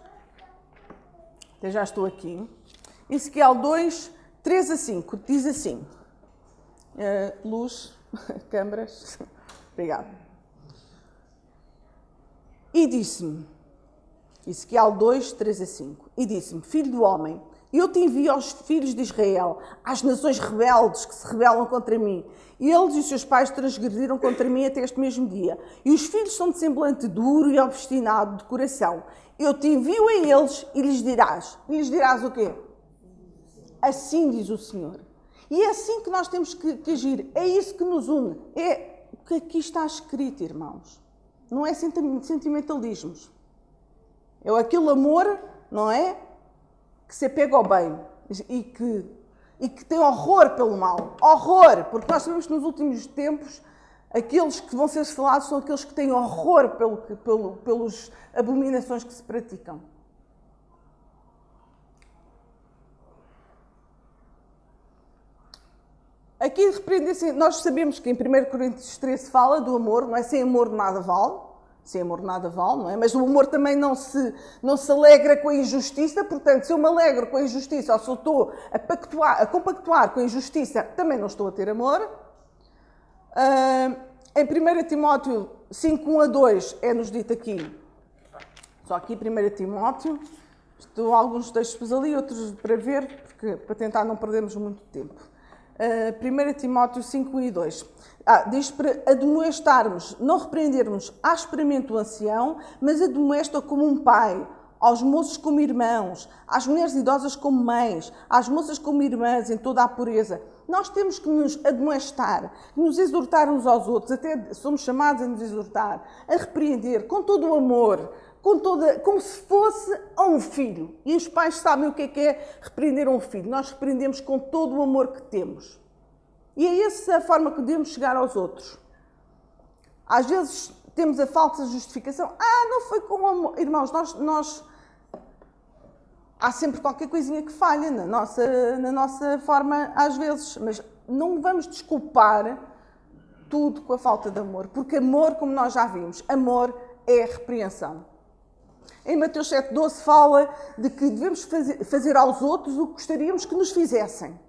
Eu já estou aqui. Ezequiel 2, 3 a 5. Diz assim. Luz, câmaras. Obrigada. E disse-me, Ezequiel 2, 3 a 5. E disse-me, filho do homem, eu te envio aos filhos de Israel, às nações rebeldes que se rebelam contra mim. E eles e os seus pais transgrediram contra mim até este mesmo dia. E os filhos são de semblante duro e obstinado de coração. Eu te envio a eles e lhes dirás. E lhes dirás o quê? Assim diz o Senhor. E é assim que nós temos que agir. É isso que nos une. É o que aqui está escrito, irmãos. Não é sentimentalismos. É aquele amor, não é? Que se apega ao bem e que tem horror pelo mal. Horror! Porque nós sabemos que nos últimos tempos aqueles que vão ser falados são aqueles que têm horror pelas abominações que se praticam. Aqui repreende-se, nós sabemos que em 1 Coríntios 13 fala do amor, não é? Sem amor nada vale. Sem amor nada vale, não é? Mas o amor também não se alegra com a injustiça, portanto, se eu me alegro com a injustiça ou se eu estou a compactuar com a injustiça, também não estou a ter amor. Em 1 Timóteo 5, 1 a 2, é-nos dito aqui, só aqui 1 Timóteo, estou alguns textos ali, outros para ver, para tentar não perdermos muito tempo. 1 Timóteo 5, 1 e 2. Diz para admoestarmos, não repreendermos asperamente o ancião, mas admoesta como um pai, aos moços como irmãos, às mulheres idosas como mães, às moças como irmãs, em toda a pureza. Nós temos que nos admoestar, nos exortar uns aos outros, até somos chamados a nos exortar, a repreender com todo o amor, como se fosse a um filho. E os pais sabem o que é repreender um filho. Nós repreendemos com todo o amor que temos. E é essa a forma que devemos chegar aos outros. Às vezes temos a falsa justificação. Não foi com amor. Irmãos, nós há sempre qualquer coisinha que falha na nossa forma, às vezes. Mas não vamos desculpar tudo com a falta de amor. Porque amor, como nós já vimos, amor é repreensão. Em Mateus 7,12 fala de que devemos fazer aos outros o que gostaríamos que nos fizessem.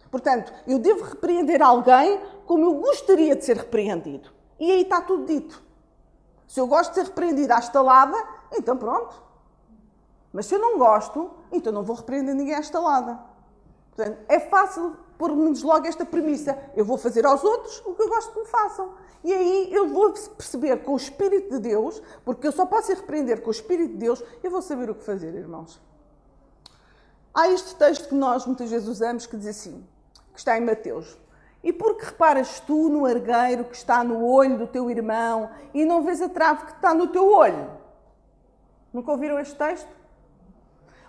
Portanto, eu devo repreender alguém como eu gostaria de ser repreendido. E aí está tudo dito. Se eu gosto de ser repreendido à estalada, então pronto. Mas se eu não gosto, então não vou repreender ninguém à estalada. Portanto, é fácil pôr-nos logo esta premissa. Eu vou fazer aos outros o que eu gosto que me façam. E aí eu vou perceber com o Espírito de Deus, porque eu só posso ser repreender com o Espírito de Deus, eu vou saber o que fazer, irmãos. Há este texto que nós muitas vezes usamos que diz assim, que está em Mateus. E por que reparas tu no argueiro que está no olho do teu irmão e não vês a trave que está no teu olho? Nunca ouviram este texto?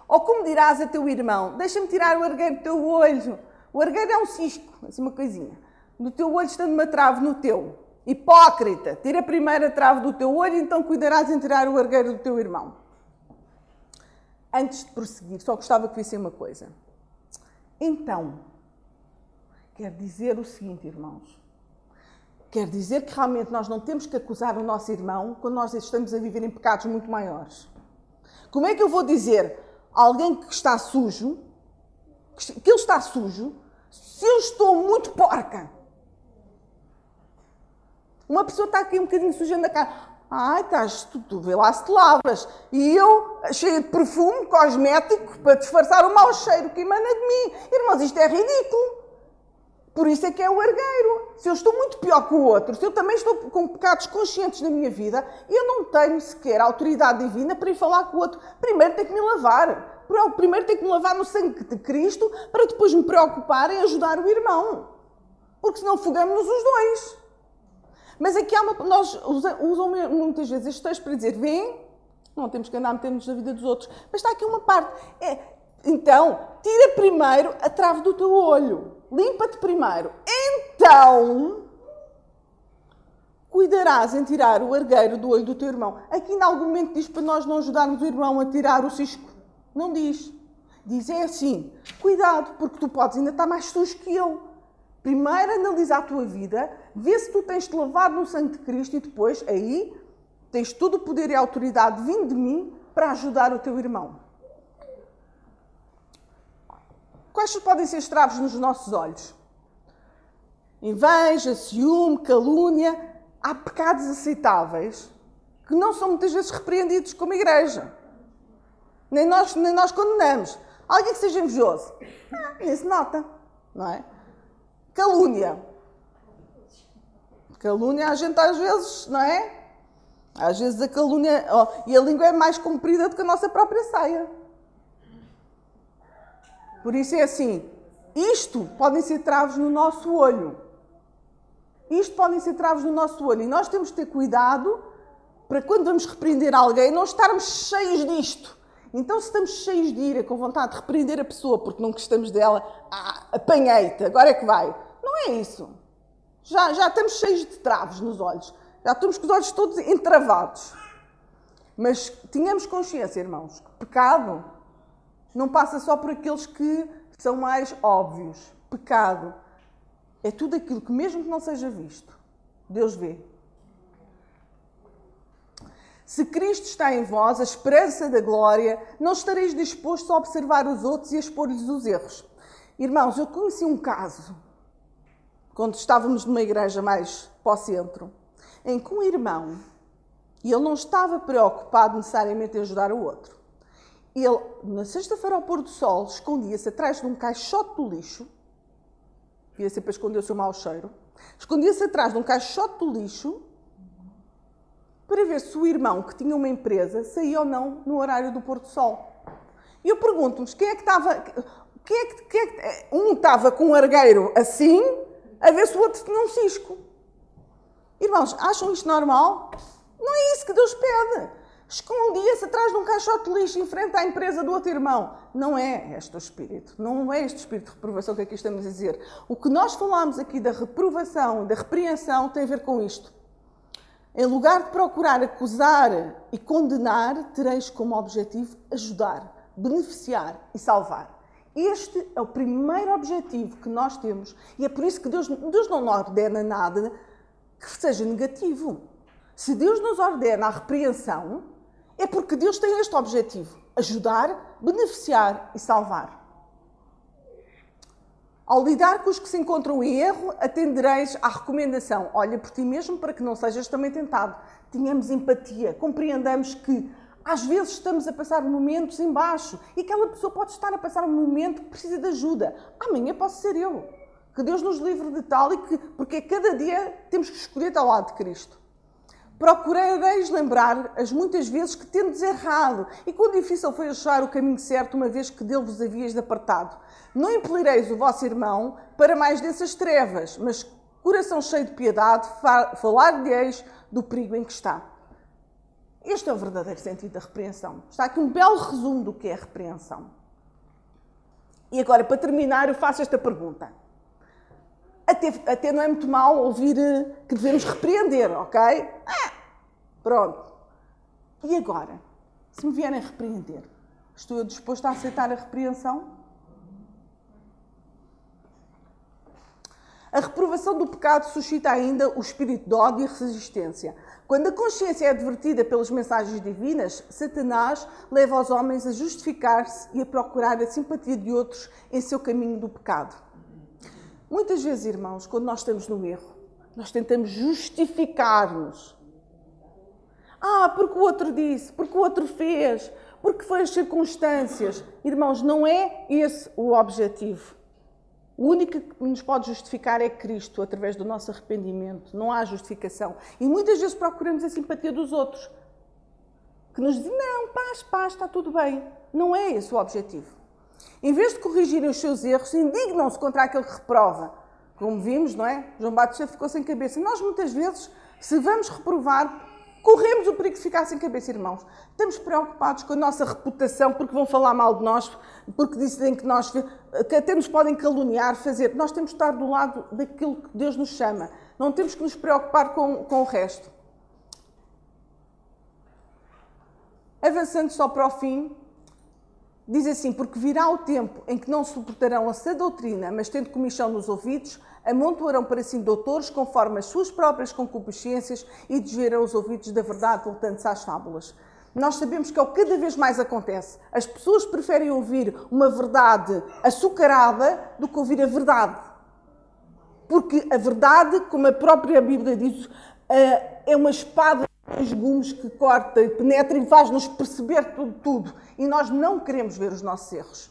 Ou como dirás a teu irmão, deixa-me tirar o argueiro do teu olho. O argueiro é um cisco, assim uma coisinha. No teu olho está uma trave no teu. Hipócrita, tira primeiro a trave do teu olho, então cuidarás em tirar o argueiro do teu irmão. Antes de prosseguir, só gostava que vissem uma coisa. Então, quer dizer o seguinte, irmãos. Quer dizer que realmente nós não temos que acusar o nosso irmão quando nós estamos a viver em pecados muito maiores. Como é que eu vou dizer a alguém que está sujo, que ele está sujo, se eu estou muito porca? Uma pessoa está aqui um bocadinho suja na cara. Ai, tu vê lá se te lavas. E eu, cheia de perfume, cosmético, para disfarçar o mau cheiro que emana de mim. Irmãos, isto é ridículo. Por isso é que é o argueiro. Se eu estou muito pior que o outro, se eu também estou com pecados conscientes na minha vida, eu não tenho sequer autoridade divina para ir falar com o outro. Primeiro tenho que me lavar. Primeiro tenho que me lavar no sangue de Cristo para depois me preocupar em ajudar o irmão. Porque senão fogamos-nos os dois. Mas aqui nós usamos muitas vezes este texto para dizer, vem, não temos que andar a meter-nos na vida dos outros. Mas está aqui uma parte. Então, tira primeiro a trave do teu olho. Limpa-te primeiro. Então, cuidarás em tirar o argueiro do olho do teu irmão. Aqui em algum momento diz para nós não ajudarmos o irmão a tirar o cisco. Não diz. Diz assim, cuidado, porque tu podes ainda estar mais sujo que ele. Primeiro analisa a tua vida, vê se tu tens-te lavado no sangue de Cristo e depois, aí, tens todo o poder e a autoridade vindo de mim para ajudar o teu irmão. Quais podem ser os travos nos nossos olhos? Inveja, ciúme, calúnia. Há pecados aceitáveis que não são muitas vezes repreendidos como igreja. Nem nós condenamos. Alguém que seja invejoso. Nem se nota, não é? Calúnia. Calúnia a gente às vezes, não é? Às vezes a calúnia... e a língua é mais comprida do que a nossa própria saia. Por isso é assim, isto podem ser travos no nosso olho. Isto podem ser travos no nosso olho. E nós temos que ter cuidado para quando vamos repreender alguém, não estarmos cheios disto. Então, se estamos cheios de ira, com vontade de repreender a pessoa porque não gostamos dela, apanhei-te, agora é que vai. Não é isso. Já estamos cheios de travos nos olhos. Já estamos com os olhos todos entravados. Mas tenhamos consciência, irmãos, que pecado não passa só por aqueles que são mais óbvios. Pecado é tudo aquilo que, mesmo que não seja visto, Deus vê. Se Cristo está em vós, a esperança da glória, não estareis dispostos a observar os outros e a expor-lhes os erros. Irmãos, eu conheci um caso, quando estávamos numa igreja mais para o centro, em que um irmão, e ele não estava preocupado necessariamente em ajudar o outro, ele, na sexta-feira ao pôr do sol, escondia-se atrás de um caixote do lixo, ia ser para esconder o seu mau cheiro, escondia-se atrás de um caixote do lixo, para ver se o irmão, que tinha uma empresa, saía ou não no horário do pôr do sol. E eu pergunto-vos, quem é que estava... Um estava com um argueiro assim, a ver se o outro tinha um cisco. Irmãos, acham isto normal? Não é isso que Deus pede. Escondia-se atrás de um caixote de lixo em frente à empresa do outro irmão. Não é este o espírito. Não é este o espírito de reprovação que aqui estamos a dizer. O que nós falamos aqui da reprovação, da repreensão, tem a ver com isto. Em lugar de procurar acusar e condenar, tereis como objetivo ajudar, beneficiar e salvar. Este é o primeiro objetivo que nós temos e é por isso que Deus não nos ordena nada que seja negativo. Se Deus nos ordena a repreensão, é porque Deus tem este objetivo, ajudar, beneficiar e salvar. Ao lidar com os que se encontram em erro, atendereis à recomendação. Olha por ti mesmo para que não sejas também tentado. Tenhamos empatia, compreendamos que às vezes estamos a passar momentos em baixo e aquela pessoa pode estar a passar um momento que precisa de ajuda. Amanhã posso ser eu. Que Deus nos livre de tal porque cada dia temos que escolher ao lado de Cristo. Procureis lembrar as muitas vezes que tendes errado e quão difícil foi achar o caminho certo uma vez que dele vos havias apartado. Não impelireis o vosso irmão para mais dessas trevas, mas coração cheio de piedade, falar-lhe-eis do perigo em que está. Este é o verdadeiro sentido da repreensão. Está aqui um belo resumo do que é a repreensão. E agora, para terminar, eu faço esta pergunta. Até não é muito mal ouvir que devemos repreender, ok? Pronto. E agora? Se me vierem repreender, estou eu disposto a aceitar a repreensão? A reprovação do pecado suscita ainda o espírito de ódio e resistência. Quando a consciência é advertida pelas mensagens divinas, Satanás leva os homens a justificar-se e a procurar a simpatia de outros em seu caminho do pecado. Muitas vezes, irmãos, quando nós estamos no erro, nós tentamos justificar-nos. Porque o outro disse, porque o outro fez, porque foi as circunstâncias. Irmãos, não é esse o objetivo. O único que nos pode justificar é Cristo, através do nosso arrependimento. Não há justificação. E muitas vezes procuramos a simpatia dos outros, que nos dizem, não, paz, está tudo bem. Não é esse o objetivo. Em vez de corrigirem os seus erros, indignam-se contra aquele que reprova. Como vimos, não é? João Batista ficou sem cabeça. E nós, muitas vezes, se vamos reprovar, corremos o perigo de ficar sem cabeça, irmãos. Estamos preocupados com a nossa reputação, porque vão falar mal de nós, porque dizem que até nos podem caluniar, fazer. Nós temos de estar do lado daquilo que Deus nos chama. Não temos que nos preocupar com o resto. Avançando só para o fim, diz assim, porque virá o tempo em que não suportarão a sã doutrina, mas tendo comichão nos ouvidos, amontoarão para si doutores conforme as suas próprias concupiscências e desviarão os ouvidos da verdade, voltando-se às fábulas. Nós sabemos que é o que cada vez mais acontece. As pessoas preferem ouvir uma verdade açucarada do que ouvir a verdade. Porque a verdade, como a própria Bíblia diz, é uma espada de gumes que corta e penetra e faz-nos perceber tudo. E nós não queremos ver os nossos erros.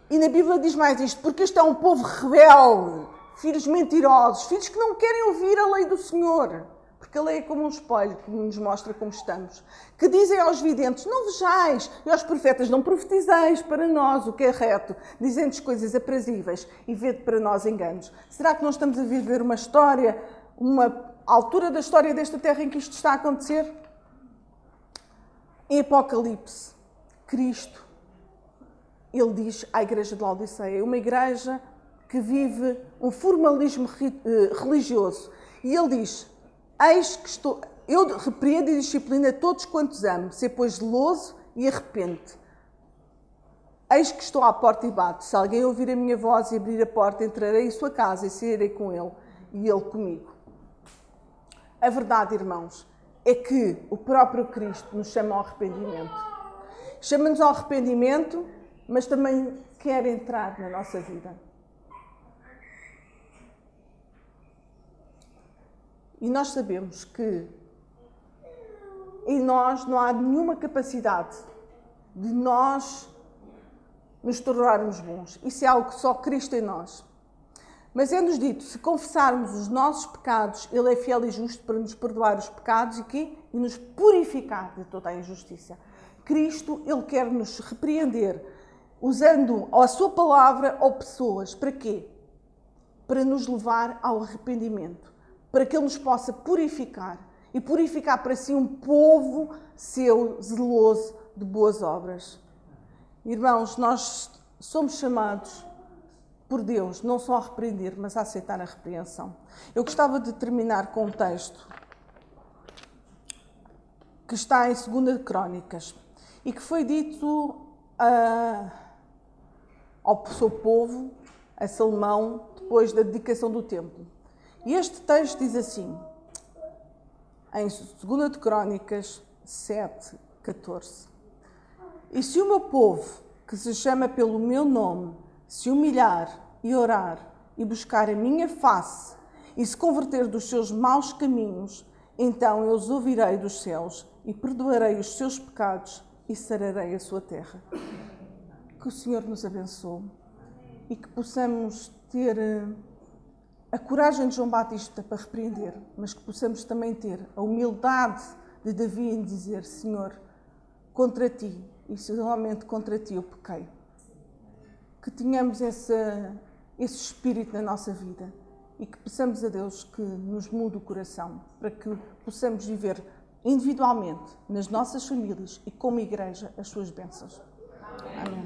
E na Bíblia diz mais isto, porque este é um povo rebelde, filhos mentirosos, filhos que não querem ouvir a lei do Senhor. Porque a lei é como um espelho que nos mostra como estamos. Que dizem aos videntes, não vejais, e aos profetas, não profetizeis para nós o que é reto, dizendo-nos coisas aprazíveis e vede para nós enganos. Será que nós estamos a viver uma história, uma altura da história desta terra em que isto está a acontecer? Em Apocalipse, Cristo, ele diz à igreja de Laodiceia, uma igreja que vive um formalismo religioso. E ele diz, eu repreendo e disciplino a todos quantos amo, ser pois zeloso e arrepende-te. Eis que estou à porta e bato. Se alguém ouvir a minha voz e abrir a porta, entrarei em sua casa e sairei com ele e ele comigo. A verdade, irmãos, é que o próprio Cristo nos chama ao arrependimento. Chama-nos ao arrependimento, mas também quer entrar na nossa vida. E nós sabemos que em nós não há nenhuma capacidade de nós nos tornarmos bons. Isso é algo que só Cristo em nós. Mas é-nos dito, se confessarmos os nossos pecados, Ele é fiel e justo para nos perdoar os pecados e nos purificar de toda a injustiça. Cristo, Ele quer nos repreender, usando a sua palavra ou pessoas. Para quê? Para nos levar ao arrependimento. Para que Ele nos possa purificar. E purificar para si um povo seu, zeloso de boas obras. Irmãos, nós somos chamados por Deus, não só a repreender, mas a aceitar a repreensão. Eu gostava de terminar com um texto que está em 2 Crónicas e que foi dito ao seu povo, a Salomão, depois da dedicação do templo. E este texto diz assim, em 2 Crónicas 7, 14. E se o meu povo, que se chama pelo meu nome, se humilhar e orar e buscar a minha face e se converter dos seus maus caminhos, então eu os ouvirei dos céus e perdoarei os seus pecados e sararei a sua terra. Que o Senhor nos abençoe e que possamos ter a coragem de João Batista para repreender, mas que possamos também ter a humildade de Davi em dizer: Senhor, contra ti, e somente contra ti eu pequei. Que tenhamos esse espírito na nossa vida e que peçamos a Deus que nos mude o coração, para que possamos viver individualmente, nas nossas famílias e como igreja, as suas bênçãos. Amém.